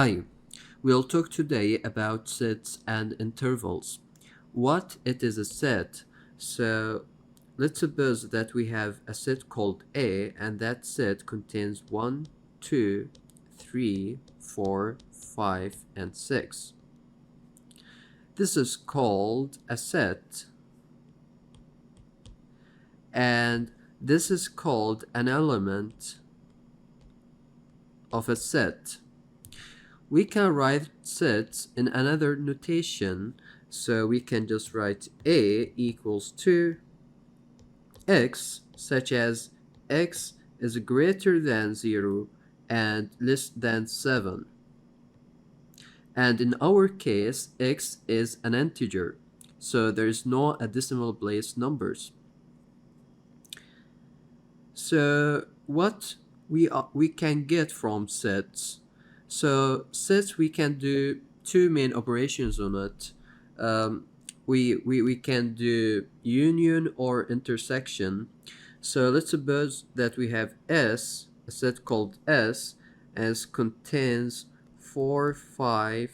Hi, we'll talk today about sets and intervals. What it is a set? So let's suppose that we have a set called A and that set contains 1, 2, 3, 4, 5, and 6. This is called a set, and this is called an element of a set. We can write sets in another notation, so we can just write A equals to x, such as x is greater than 0 and less than 7. And in our case, x is an integer, so there is no decimal place numbers. So what we can get from sets? So sets, we can do two main operations on it. We can do union or intersection. So let's suppose that we have S, a set called S, as contains 4, 5,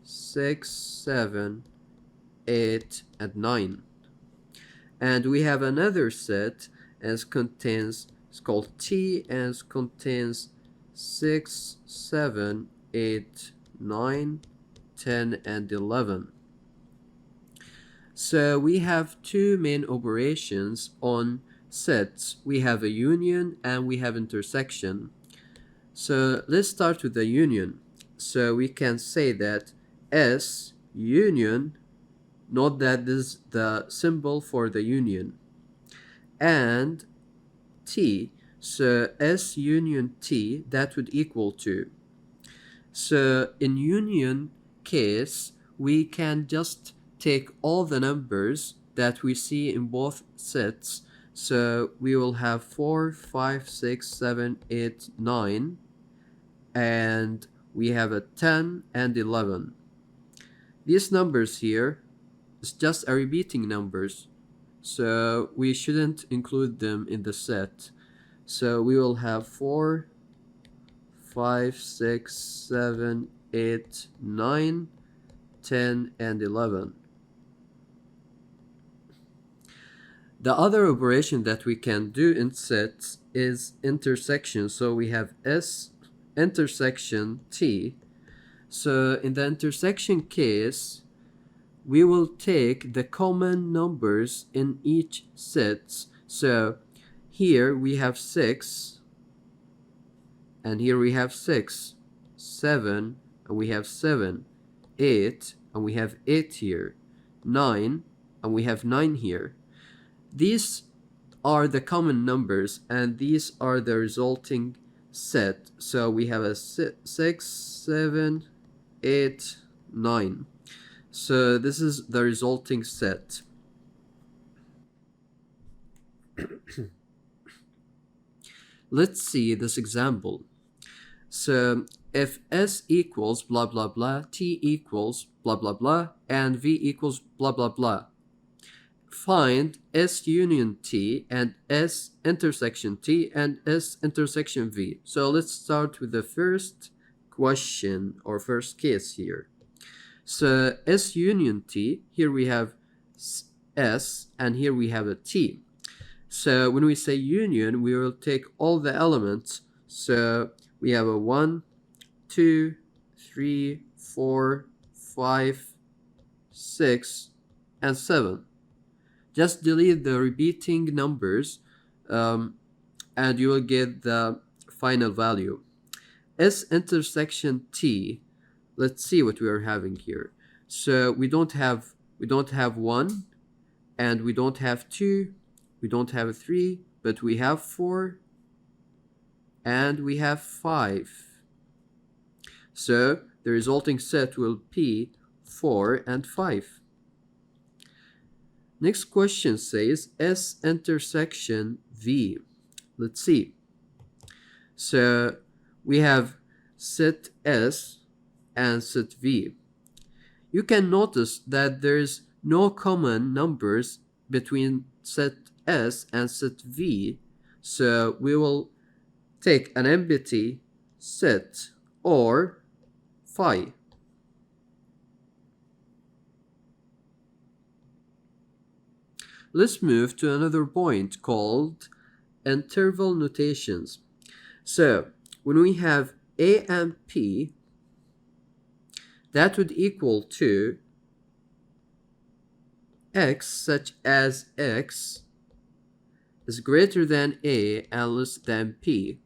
6, 7, 8, and 9. And we have another set as contains, it's called T, as contains 6, 7, 8, 9, 10, and 11. So we have two main operations on sets. We have a union and we have intersection. So let's start with the union. So we can say that S union, note that this is the symbol for the union, and T, so S union T, that would equal to. So in union case, we can just take all the numbers that we see in both sets. So we will have 4, 5, 6, 7, 8, 9, and we have a 10 and 11. These numbers here is just a repeating numbers, so we shouldn't include them in the set. So we will have 4, 5, 6, 7, 8, 9, 10, and 11. The other operation that we can do in sets is intersection. So we have S intersection T. So in the intersection case, we will take the common numbers in each set. So here we have 6, and here we have 6, 7, and we have 7, 8, and we have 8 here, 9, and we have 9 here. These are the common numbers, and these are the resulting set. So we have a 6, 7, 8, 9. So this is the resulting set. Let's see this example. So if S equals blah blah blah, T equals blah blah blah, and V equals blah blah blah, find S union T and S intersection T and S intersection V. So let's start with the first question or first case here. So S union T, here we have S and here we have a T. So when we say union, we will take all the elements. So we have a 1, 2, 3, 4, 5, 6, and 7. Just delete the repeating numbers, and you will get the final value. S intersection T, let's see what we are having here. So we don't have 1, and we don't have 2, we don't have 3, but we have 4, and we have 5. So the resulting set will be 4 and 5. Next question says S intersection V. Let's see. So we have set S and set V. You can notice that there's no common numbers between set S and set V, so we will take an empty set, or phi. Let's move to another point called interval notations. So when we have a and p, that would equal to x such as x is greater than a and less than p.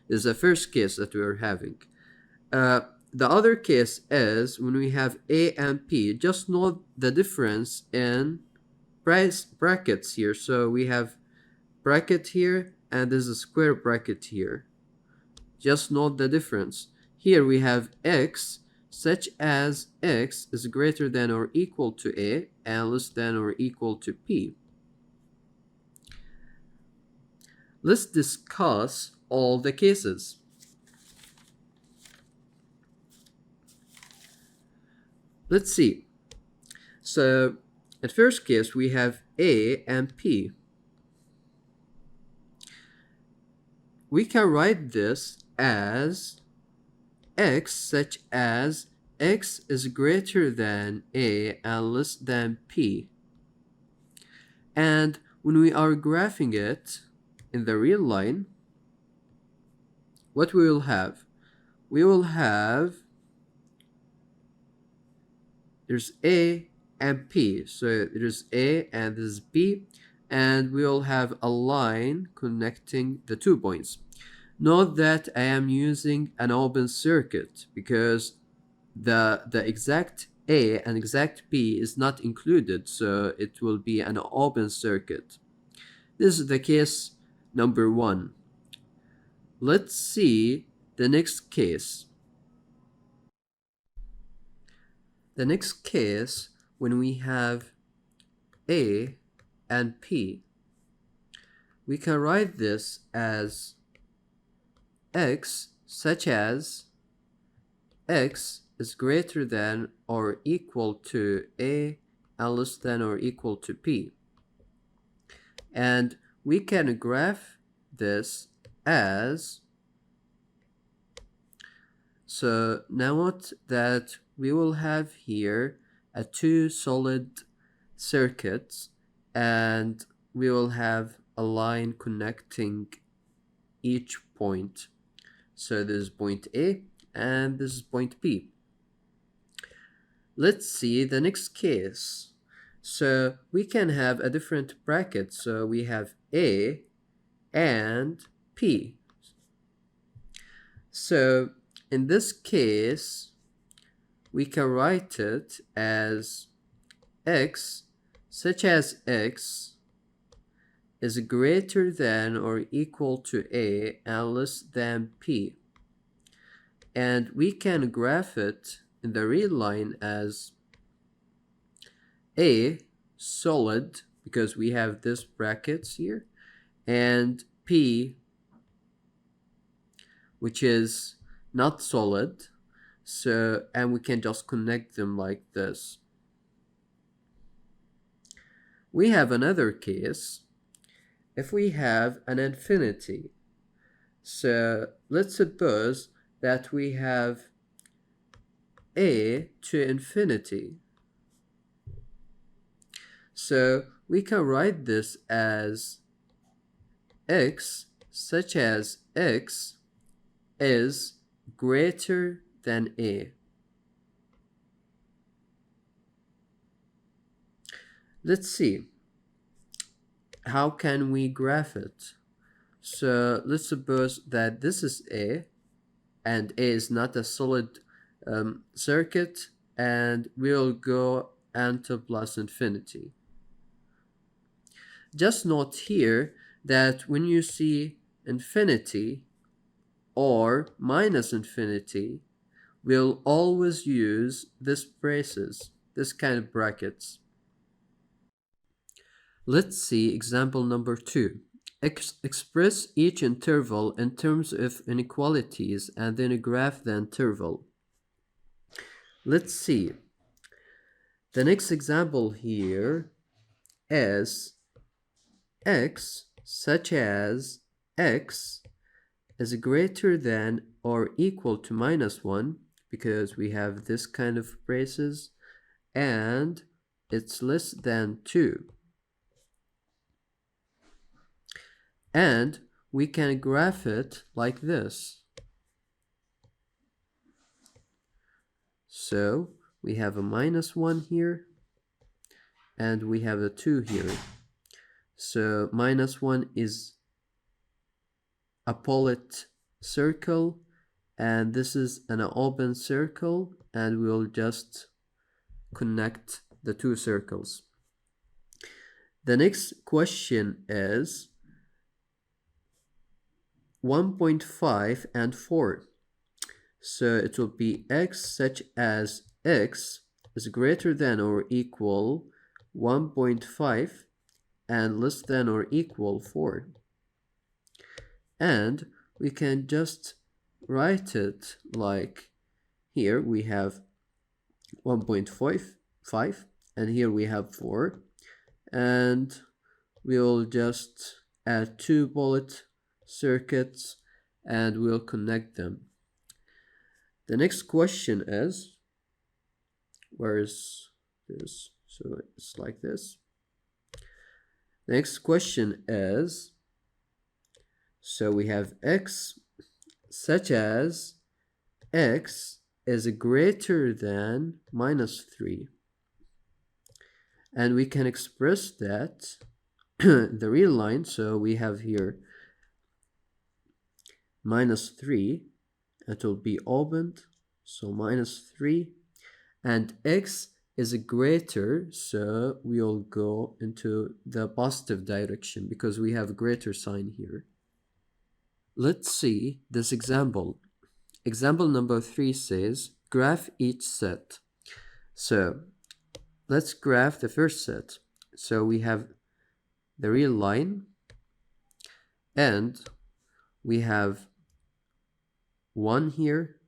This is the first case that we're having. The other case is when we have a and p, just note the difference in brackets here. So we have bracket here and there's a square bracket here. Just note the difference. Here we have x such as x is greater than or equal to a and less than or equal to p. Let's discuss all the cases. Let's see. So at first case we have a and p. We can write this as x such as x is greater than a and less than p. And when we are graphing it in the real line, what we will have? We will have, there's a and p. So there's a and this is b, and we will have a line connecting the 2 points. Note that I am using an open circuit because the exact a and exact b is not included, so it will be an open circuit. This is the case number 1. Let's see the next case. The next case, when we have a and p, we can write this as x such as x is greater than or equal to a and less than or equal to p. And we can graph this as, so now note that we will have here a 2 solid circuits and we will have a line connecting each point. So this is point A and this is point B. Let's see the next case. So we can have a different bracket. So we have A and P. So in this case, we can write it as x such as x is greater than or equal to a and less than p. And we can graph it in the real line as a solid, because we have this brackets here, and p, which is not solid. So, and we can just connect them like this. We have another case if we have an infinity. So let's suppose that we have a to infinity. So we can write this as x such as x is greater than a. Let's see. How can we graph it? So let's suppose that this is a, and a is not a solid circuit, and we'll go unto plus infinity. Just note here that when you see infinity or minus infinity, we'll always use this braces, this kind of brackets. Let's see example number 2. Express each interval in terms of inequalities and then graph the interval. Let's see. The next example here is x such as x is greater than or equal to minus 1 because we have this kind of braces and it's less than 2. And we can graph it like this. So we have a -1 here and we have a 2 here. So -1 is a polite circle and this is an open circle, and we'll just connect the two circles. The next question is 1.5 and 4. So it will be x such as x is greater than or equal 1.5 and less than or equal 4. And we can just write it like here we have 1.5 and here we have 4, and we'll just add 2 bullet circuits and we'll connect them. The next question is, where is this? So it's like this. Next question is, so we have x such as x is greater than -3. And we can express that the real line, so we have here -3, it will be opened, so -3, and x is greater, so we'll go into the positive direction because we have greater sign here. Let's see this example. Example number 3 says, graph each set. So let's graph the first set. So we have the real line, and we have 1 here,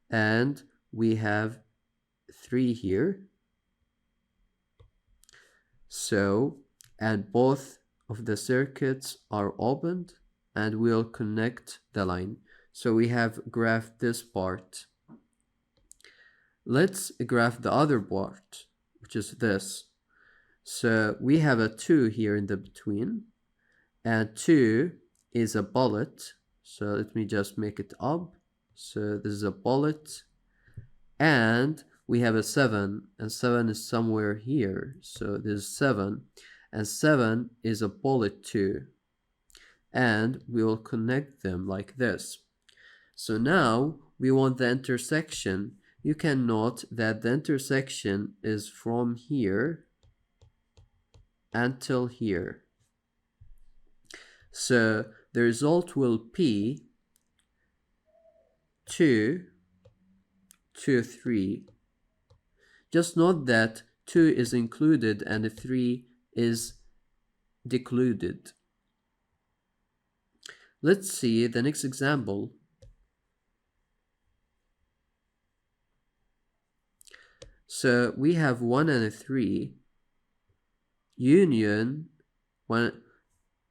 and we have 3 here. So, and both of the circuits are opened, and we'll connect the line. So we have graphed this part. Let's graph the other part, which is this. So we have a 2 here in the between, and 2 is a bullet. So let me just make it up. So this is a bullet, and we have a 7, and 7 is somewhere here. So this is 7, and 7 is a bullet too. And we will connect them like this. So now we want the intersection. You can note that the intersection is from here until here. So the result will be 2, 2, 3. Just note that 2 is included and 3 is decluded. Let's see the next example. So we have 1 and 3 union 1.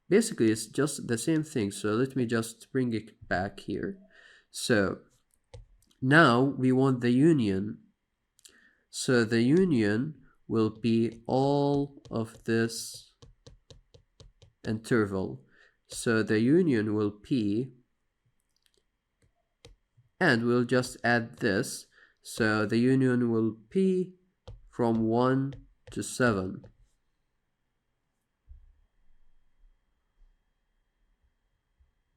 Basically it's just the same thing, so let me just bring it back here. So now we want the union. So the union will be all of this interval. So the union will be, and we'll just add this. So the union will be from 1 to 7.